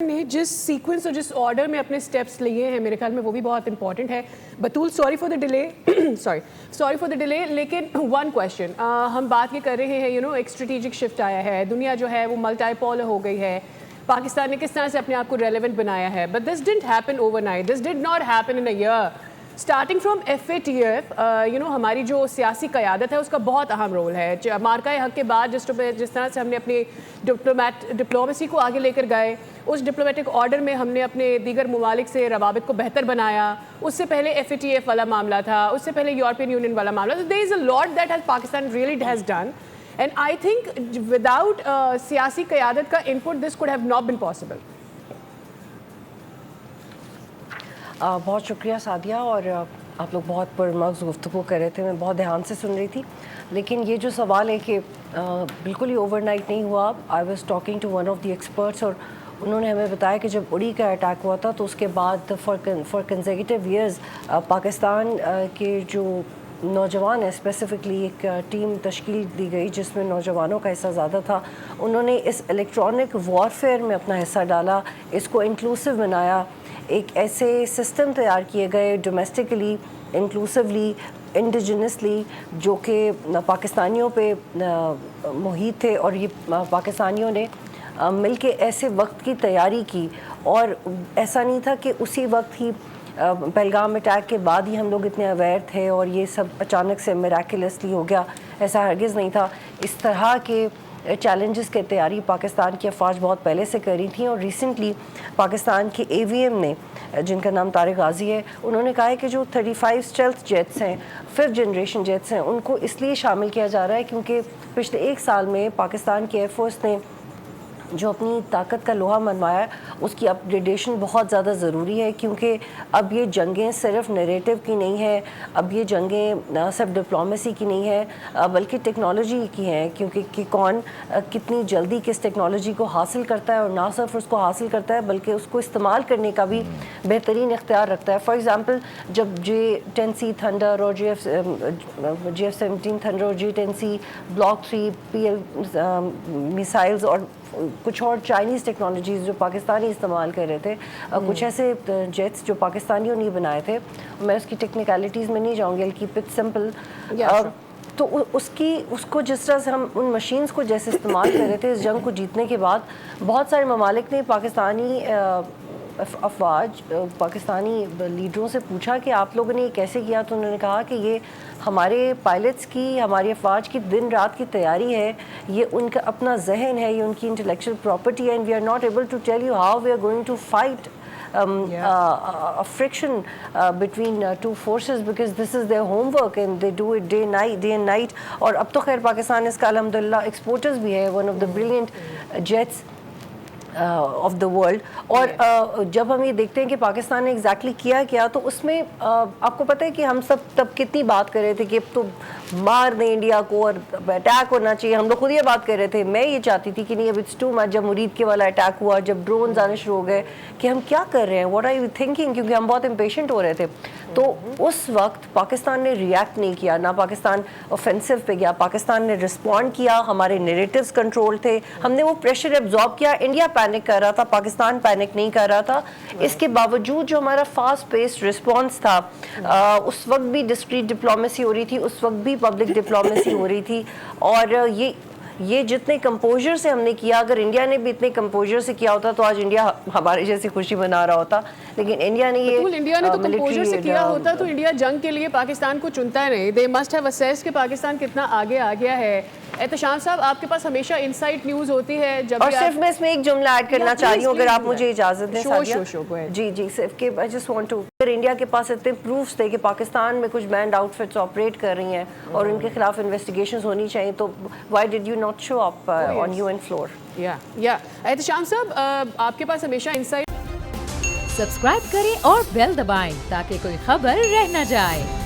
نے جس سیکوینس اور جس آرڈر میں اپنے سٹیپس لیے ہیں میرے خیال میں وہ بھی بہت امپورٹنٹ ہے. بطول سوری فار دا ڈیلے لیکن ون کویشچن, ہم بات یہ کر رہے ہیں ایک اسٹریٹجک شفٹ آیا ہے, دنیا جو ہے وہ ملٹی پولر ہو گئی ہے, پاکستان نے کس طرح سے اپنے آپ کو ریلیونٹ بنایا ہے, but this didn't happen overnight, this did not happen in a year. Starting from FATF ہماری جو سیاسی قیادت ہے اس کا بہت اہم رول ہے. مارکہ حق کے بعد جس طرح سے ہم نے اپنی ڈپلومیسی کو آگے لے کر گئے, اس ڈپلومیٹک آرڈر میں ہم نے اپنے دیگر ممالک سے روابط کو بہتر بنایا. اس سے پہلے FATF والا معاملہ تھا, اس سے پہلے یورپین یونین والا معاملہ تھا. There is a lot that has Pakistan really has done, and I think without سیاسی قیادت کا input this could have not been possible. بہت شکریہ سعدیہ, اور آپ لوگ بہت پرمغز گفتگو کر رہے تھے, میں بہت دھیان سے سن رہی تھی. لیکن یہ جو سوال ہے کہ بالکل ہی اوور نائٹ نہیں ہوا. I was talking to one of the experts, اور انہوں نے ہمیں بتایا کہ جب اڑی کا اٹیک ہوا تھا تو اس کے بعد فار کنزیکٹیو ایئرز پاکستان کے جو نوجوان ہیں, اسپیسیفکلی ایک ٹیم تشکیل دی گئی جس میں نوجوانوں کا حصہ زیادہ تھا. انہوں نے اس الیکٹرانک وارفیئر میں اپنا حصہ ڈالا, اس کو انکلوسیو بنایا. ایک ایسے سسٹم تیار کیے گئے ڈومیسٹکلی, انکلوسیولی, انڈیجنسلی, جو کہ پاکستانیوں پہ محیط تھے, اور یہ پاکستانیوں نے مل کے ایسے وقت کی تیاری کی. اور ایسا نہیں تھا کہ اسی وقت ہی پہلگام اٹیک کے بعد ہی ہم لوگ اتنے اویئر تھے اور یہ سب اچانک سے میراکلسلی ہو گیا, ایسا ہرگز نہیں تھا. اس طرح کے چیلنجز کی تیاری پاکستان کی افواج بہت پہلے سے کر رہی تھیں. اور ریسنٹلی پاکستان کے AVM نے, جن کا نام طارق غازی ہے, انہوں نے کہا ہے کہ جو 35 اسٹیلتھ جیٹس ہیں, 5th جنریشن جیٹس ہیں, ان کو اس لیے شامل کیا جا رہا ہے کیونکہ پچھلے 1 سال میں پاکستان کی ایئر فورس نے جو اپنی طاقت کا لوہا منوایا ہے اس کی اپ گریڈیشن بہت زیادہ ضروری ہے. کیونکہ اب یہ جنگیں صرف نیریٹو کی نہیں ہیں, اب یہ جنگیں صرف ڈپلومیسی کی نہیں ہے بلکہ ٹیکنالوجی کی ہیں. کیونکہ کہ کون کتنی جلدی کس ٹیکنالوجی کو حاصل کرتا ہے, اور نہ صرف اس کو حاصل کرتا ہے بلکہ اس کو استعمال کرنے کا بھی بہترین اختیار رکھتا ہے. فار ایگزامپل جب J10C تھنڈر اور GF-17 تھنڈر اور J10C بلاک 3 PL میسائلز اور کچھ اور چائنیز ٹیکنالوجیز جو پاکستانی استعمال کر رہے تھے, کچھ ایسے جیٹس جو پاکستانیوں نے بنائے تھے, میں اس کی ٹیکنیکلٹیز میں نہیں جاؤں گی, I'll keep it simple. تو اس کو جس طرح سے ہم ان مشینز کو جیسے استعمال کر رہے تھے اس جنگ کو جیتنے کے بعد, بہت سارے ممالک نے پاکستانی افواج, پاکستانی لیڈروں سے پوچھا کہ آپ لوگوں نے یہ کیسے کیا, تو انہوں نے کہا کہ یہ ہمارے پائلٹس کی, ہماری افواج کی دن رات کی تیاری ہے, یہ ان کا اپنا ذہن ہے, یہ ان کی انٹلیکچوئل پراپرٹی ہے, and we are not able to tell you how we are going to fight friction between two forces because this is their homework and they do it day and night. اور اب تو خیر پاکستان اس کا الحمدللہ exporters بھی ہے, one of the brilliant jets of the world. اور جب ہم یہ دیکھتے ہیں کہ پاکستان نے ایگزیکٹلی کیا تو اس میں آپ کو پتہ ہے کہ ہم سب تب کتنی بات کر رہے تھے کہ اب تو مار دیں انڈیا کو اور اٹیک ہونا چاہیے. ہم لوگ خود یہ بات کر رہے تھے, میں یہ چاہتی تھی کہ نہیں اب اٹس ٹو مچ. جب مرید کے والا اٹیک ہوا, جب ڈرونز آنے شروع ہو گئے کہ ہم کیا کر رہے ہیں, واٹ آر یو تھنکنگ, کیونکہ ہم بہت امپیشنٹ ہو رہے تھے. تو اس وقت پاکستان نے ریئیکٹ نہیں کیا, نہ پاکستان اوفینسو پہ گیا, پاکستان نے رسپونڈ کیا, ہمارے نیریٹیوز کنٹرول تھے, ہم نے وہ پریشر ایبزارب کیا. انڈیا پینک کر رہا تھا, پاکستان پینک نہیں کر رہا تھا. اس کے باوجود جو ہمارا فاسٹ پیسڈ رسپانس تھا, اس وقت بھی ڈسکریٹ ڈپلومیسی ہو رہی تھی, اس وقت بھی پبلک ڈپلومیسی ہو رہی تھی. اور یہ جتنے کمپوزر سے ہم نے کیا, اگر انڈیا نے بھی اتنے کمپوزر سے کیا ہوتا تو آج انڈیا ہمارے جیسی خوشی منا رہا ہوتا. لیکن انڈیا نے تو کمپوزر سے کیا ہوتا تو انڈیا جنگ کے لیے پاکستان کو چنتا ہے نہیں. دے مسٹ ہیو اسیسڈ کہ پاکستان کتنا آگے آ گیا ہے. احتشام صاحب, آپ کے پاس ہمیشہ انسائٹ نیوز ہوتی ہے. جب اور صرف میں اس میں ایک جملہ ایڈ کرنا چاہ رہی ہوں اگر آپ مجھے اجازت دیں سعدیہ. جی صرف کہ I just want to, اگر انڈیا کے پاس اتنے پروفس تھے کہ پاکستان میں کچھ بینڈ آؤٹ فٹس آپریٹ کر رہی ہیں اور ان کے خلاف انویسٹیگیشنز ہونی چاہیے, تو why did you not show up on UN floor? Ehtesham صاحب, آپ کے پاس ہمیشہ انسائٹ. سبسکرائب کریں اور بیل دبائیں تاکہ کوئی خبر رہ نہ جائے.